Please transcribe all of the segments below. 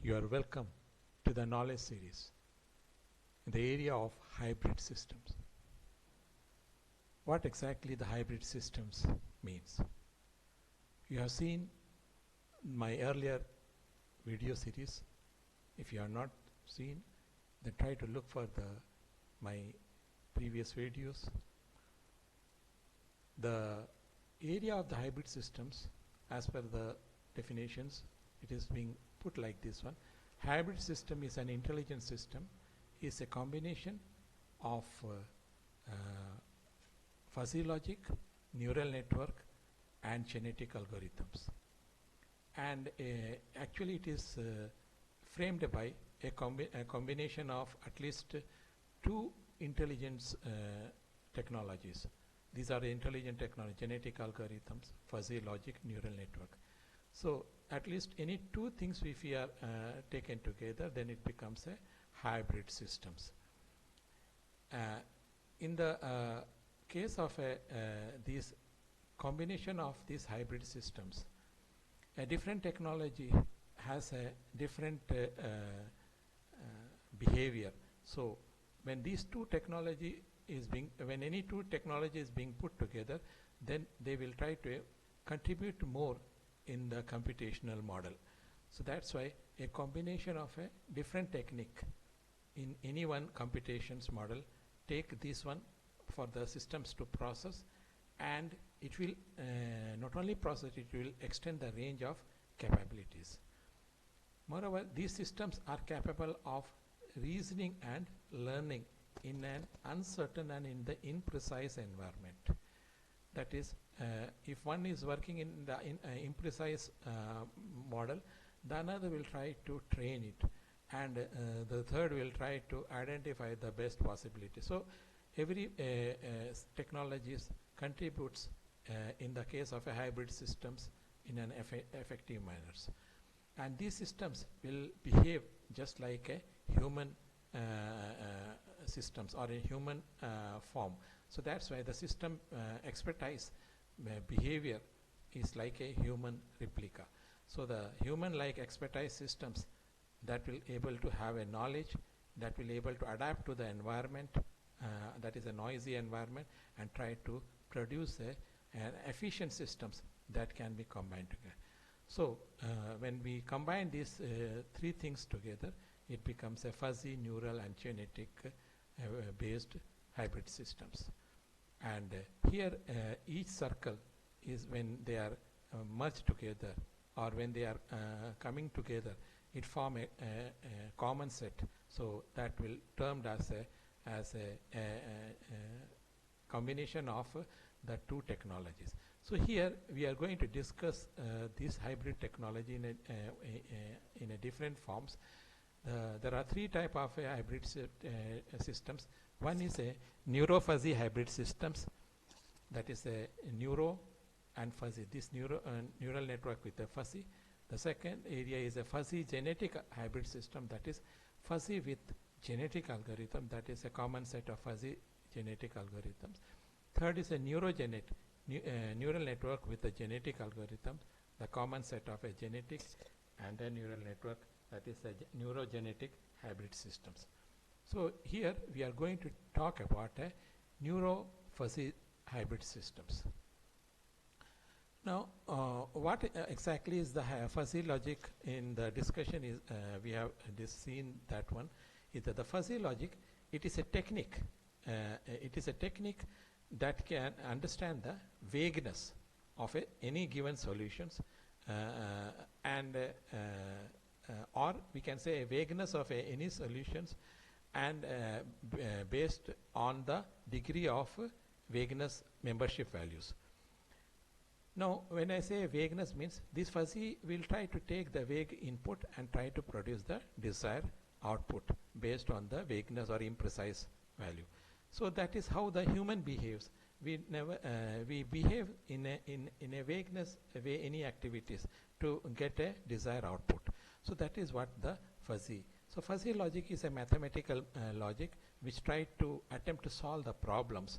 You are welcome to the knowledge series in the area of hybrid systems. What exactly the hybrid systems means? You have seen my earlier video series. If you have not seen, then try to look for my previous videos. The area of the hybrid systems, as per the definitions, it is being put like this one. Hybrid system is an intelligent system, is a combination of fuzzy logic, neural network, and genetic algorithms. And actually it is framed by a combination of at least two intelligence technologies. These are the intelligent technology, genetic algorithms, fuzzy logic, neural network. So at least any two things if we are taken together, then it becomes a hybrid systems. In the case of this combination of these hybrid systems, a different technology has a different behavior. So when these two technology is being, when any two technology is being put together, then they will try to contribute more in the computational model. So that's why a combination of a different technique in any one computations model, take this one for the systems to process, and it will not only process, it will extend the range of capabilities. Moreover, these systems are capable of reasoning and learning in an uncertain and in the imprecise environment. That is, if one is working in the imprecise model, the another will try to train it, and the third will try to identify the best possibility. So every technologies contributes in the case of a hybrid systems in an effective manners. And these systems will behave just like a human systems or a human form. So that's why the system expertise behavior is like a human replica. So the human-like expertise systems that will able to have a knowledge, that will able to adapt to the environment, that is a noisy environment, and try to produce an efficient systems that can be combined together. So when we combine these three things together, it becomes a fuzzy, neural, and genetic based hybrid systems. And here each circle is when they are merged together, or when they are coming together, it form a common set. So that will termed as a combination of the two technologies. So here we are going to discuss this hybrid technology in a different forms. There are three type of hybrid systems. One is a neuro-fuzzy hybrid systems, that is a neuro and fuzzy, this neural network with a fuzzy. The second area is a fuzzy genetic hybrid system, that is fuzzy with genetic algorithm, that is a common set of fuzzy genetic algorithms. Third is a neural network with a genetic algorithm, the common set of a genetic and a neural network, that is a neurogenetic hybrid systems. So here we are going to talk about a neuro-fuzzy hybrid systems. Now, what exactly is the fuzzy logic in the discussion is, we have seen that one, is that the fuzzy logic, it is a technique. It is a technique that can understand the vagueness of any given solutions, or we can say a vagueness of any solutions, and based on the degree of vagueness membership values. Now, when I say vagueness, means this fuzzy will try to take the vague input and try to produce the desired output based on the vagueness or imprecise value. So that is how the human behaves. We behave in a vagueness way any activities to get a desired output. So that is what the fuzzy. So fuzzy logic is a mathematical logic which try to attempt to solve the problems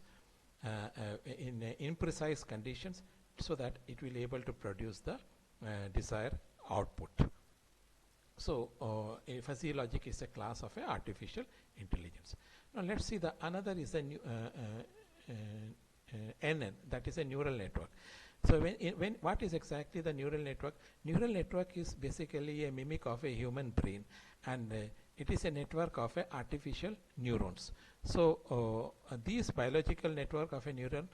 in imprecise conditions, so that it will able to produce the desired output. So a fuzzy logic is a class of a artificial intelligence. Now let's see the another is a NN, that is a neural network. So when what is exactly the neural network? Neural network is basically a mimic of a human brain, and it is a network of artificial neurons. So these biological network of a neuron,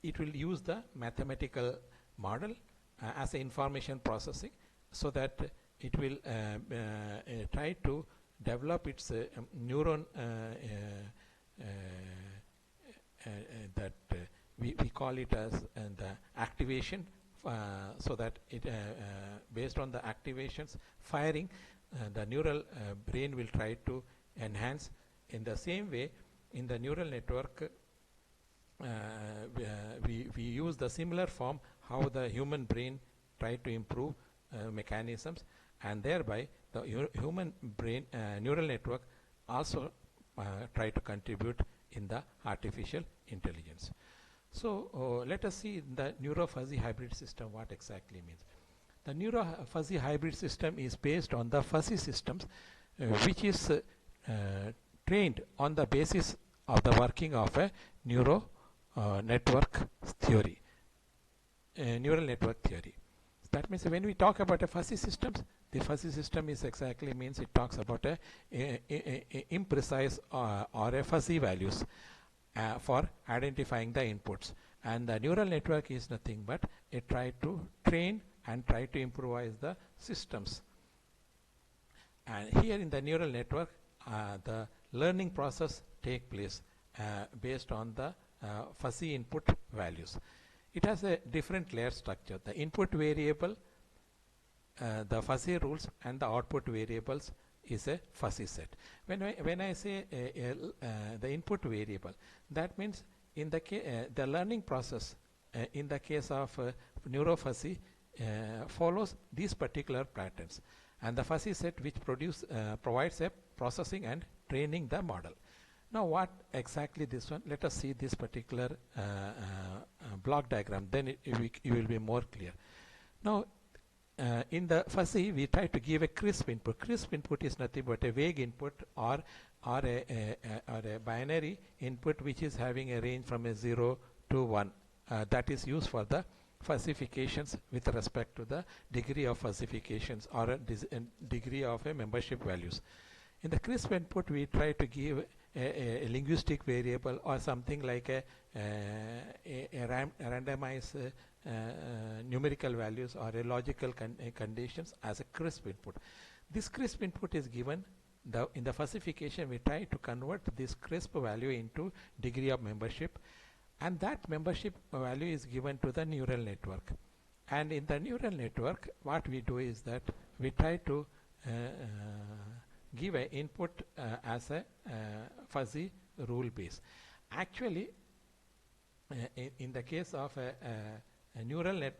it will use the mathematical model as a information processing, so that it will try to develop its neuron that we call it as the activation, so that it based on the activations firing, the neural brain will try to enhance. In the same way, in the neural network, we use the similar form how the human brain try to improve mechanisms, and thereby the human brain neural network also try to contribute in the artificial intelligence. So let us see the neuro-fuzzy hybrid system, what exactly means. The neuro-fuzzy hybrid system is based on the fuzzy systems, which is trained on the basis of the working of a neural network theory. Neural network theory. That means when we talk about a fuzzy systems, the fuzzy system is exactly means it talks about a imprecise or a fuzzy values for identifying the inputs, and the neural network is nothing but it try to train and try to improvise the systems. And here in the neural network, the learning process take place based on the fuzzy input values. It has a different layer structure. The input variable, the fuzzy rules, and the output variables is a fuzzy set. When I say the input variable, that means in the the learning process in the case of neurofuzzy follows these particular patterns, and the fuzzy set which provides a processing and training the model. Now what exactly this one? Let us see this particular block diagram, then it will be more clear. Now in the fuzzy we try to give a crisp input. Crisp input is nothing but a vague input or a binary input which is having a range from a 0 to 1. That is used for the fuzzifications with respect to the degree of fuzzifications or a degree of a membership values. In the crisp input we try to give a linguistic variable or something like a randomized numerical values or a logical conditions as a crisp input. This crisp input is given. In the fuzzification we try to convert this crisp value into degree of membership, and that membership value is given to the neural network. And in the neural network what we do is that we try to give an input as a fuzzy rule base. Actually in the case of a neural net,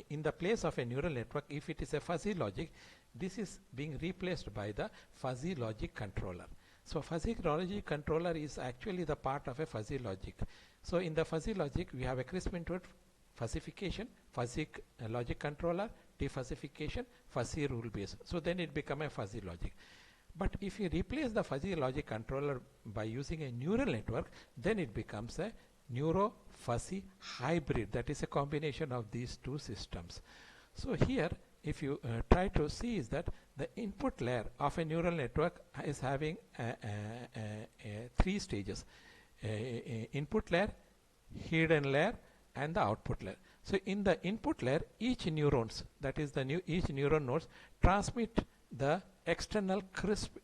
in the place of a neural network, if it is a fuzzy logic, this is being replaced by the fuzzy logic controller. So fuzzy logic controller is actually the part of a fuzzy logic. So in the fuzzy logic we have a crisp input, fuzzification, fuzzy logic controller, defuzzification, fuzzy rule base. So then it becomes a fuzzy logic. But if you replace the fuzzy logic controller by using a neural network, then it becomes a neuro-fuzzy hybrid. That is a combination of these two systems. So here if you try to see is that the input layer of a neural network is having three stages: input layer, hidden layer, and the output layer. So in the input layer, each neurons, that is the each neuron nodes, transmit the external crisp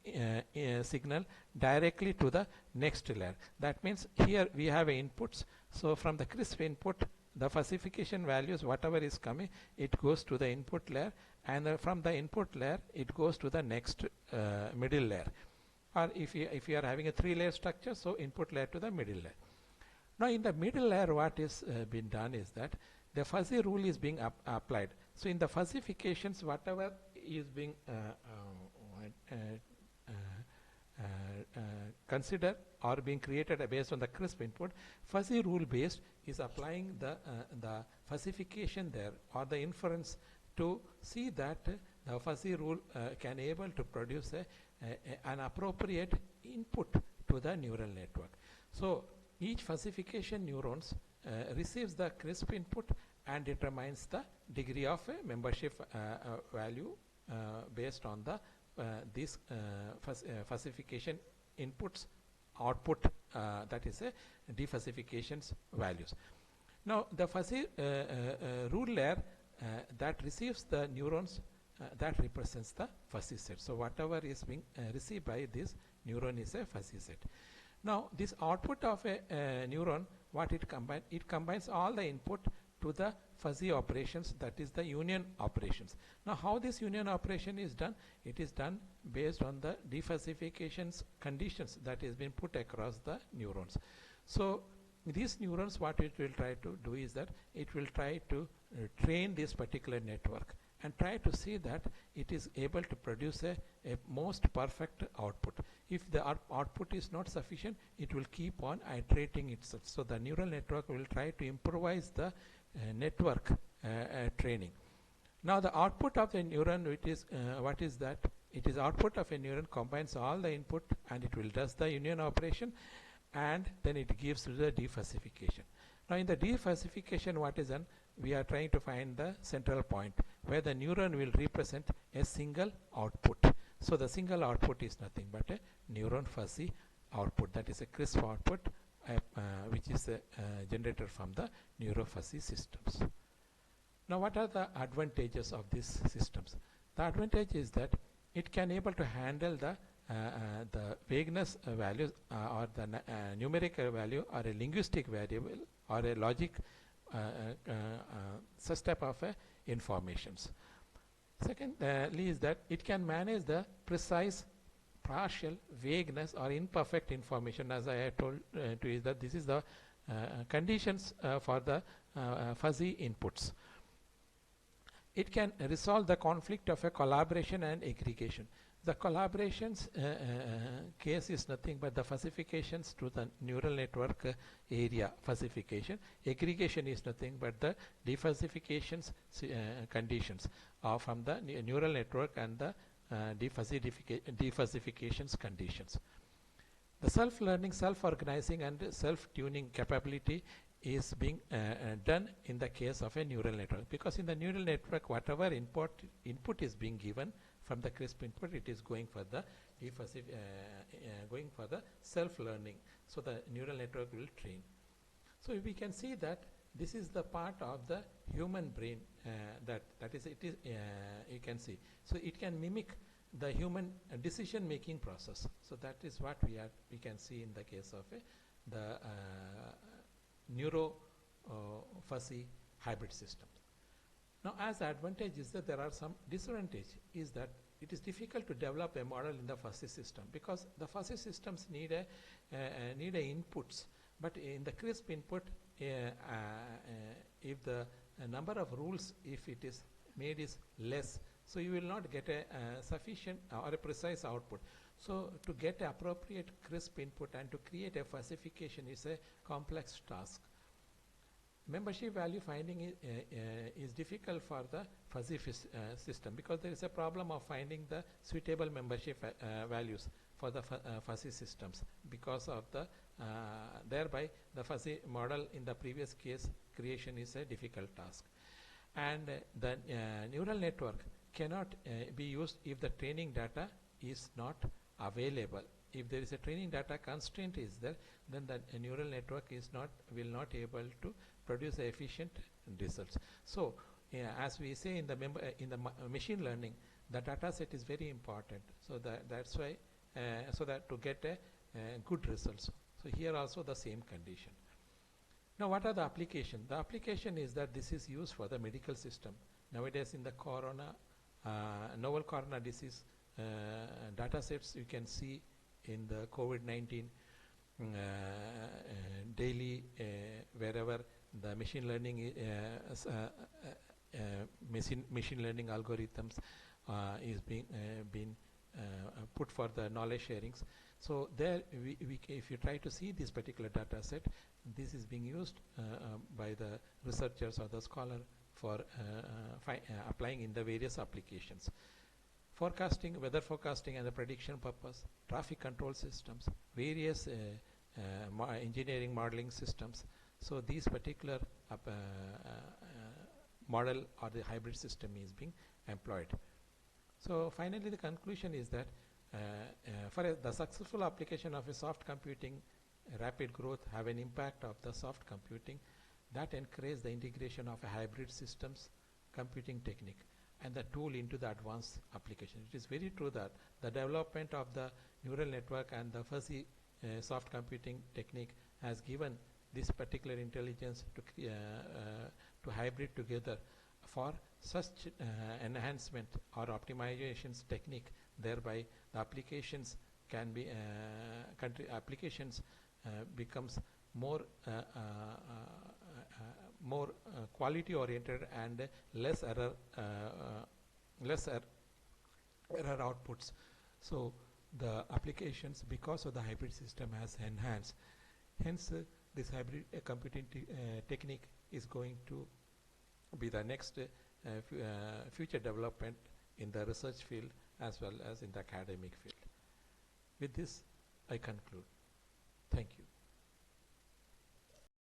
signal directly to the next layer. That means here we have inputs. So from the crisp input, the fuzzification values, whatever is coming, it goes to the input layer, and from the input layer it goes to the next middle layer. Or if you are having a 3-layer structure, so input layer to the middle layer. Now in the middle layer what is been done is that the fuzzy rule is being applied. So in the fuzzifications, whatever is being considered or being created based on the crisp input, fuzzy rule based is applying the fuzzification there or the inference to see that the fuzzy rule can able to produce an appropriate input to the neural network. So each fuzzification neurons receives the crisp input and determines the degree of membership value based on the this fuzzification inputs output, that is defuzzifications values. Now the fuzzy rule layer that receives the neurons that represents the fuzzy set. So whatever is being received by this neuron is a fuzzy set. Now this output of a neuron, what it combines all the input to the fuzzy operations, that is the union operations. Now how this union operation is done? It is done based on the defuzzifications conditions that has been put across the neurons. So these neurons, what it will try to do is that it will try to train this particular network and try to see that it is able to produce a most perfect output. If the output is not sufficient, it will keep on iterating itself. So the neural network will try to improvise the network training. Now the output of a neuron, it is what is that? It is output of a neuron combines all the input and it will does the union operation, and then it gives to the defuzzification. Now in the defuzzification, what is done? We are trying to find the central point where the neuron will represent a single output. So the single output is nothing but a neuron fuzzy output, that is a crisp output which is generated from the neurofuzzy systems. Now what are the advantages of these systems? The advantage is that it can able to handle the vagueness values or the numerical value or a linguistic variable or a logic such type of informations. Secondly is that it can manage the precise, partial, vagueness or imperfect information. As I had told to you that this is the conditions for the fuzzy inputs. It can resolve the conflict of a collaboration and aggregation. The collaborations case is nothing but the fuzzifications to the neural network area fuzzification. Aggregation is nothing but the defuzzifications conditions from the neural network and the defuzzifications conditions. The self-learning, self-organizing and self-tuning capability is being done in the case of a neural network, because in the neural network whatever input is being given from the crisp input, it is going for the self-learning. So the neural network will train. So we can see that this is the part of the human brain that is it is you can see. So it can mimic the human decision-making process. So that is what we can see in the case of the neuro fuzzy hybrid systems. Now, as advantage is that there are some disadvantage is that it is difficult to develop a model in the fuzzy system, because the fuzzy systems need a inputs, but in the crisp input, if the number of rules, if it is made is less, so you will not get a sufficient or a precise output. So to get appropriate crisp input and to create a fuzzification is a complex task. Membership value finding is difficult for the fuzzy system, because there is a problem of finding the suitable membership values for the fuzzy systems, because of the thereby the fuzzy model in the previous case creation is a difficult task. And the neural network cannot be used if the training data is not available. If there is a training data constraint is there, then the neural network will not able to produce efficient results. So as we say in the machine learning, the data set is very important. So that's why so that to get good results. So here also the same condition. Now what are the application? The application is that this is used for the medical system. Nowadays in the novel corona disease data sets you can see in the COVID-19 daily wherever the machine learning machine learning algorithms is being put for the knowledge sharings. So there if you try to see this particular data set, this is being used by the researchers or the scholar for applying in the various applications. Forecasting, weather forecasting and the prediction purpose, traffic control systems, various engineering modeling systems. So these particular model or the hybrid system is being employed. So finally the conclusion is that for the successful application of a soft computing, rapid growth have an impact of the soft computing that encourage the integration of a hybrid systems computing technique and the tool into the advanced application. It is very true that the development of the neural network and the fuzzy soft computing technique has given this particular intelligence to hybrid together for such enhancement or optimizations technique. Thereby the applications can be applications becomes more more quality oriented and less error error outputs. So the applications, because of the hybrid system, has enhanced. Hence this hybrid computing technique is going to be the next future development in the research field as well as in the academic field. With this I conclude. Thank you.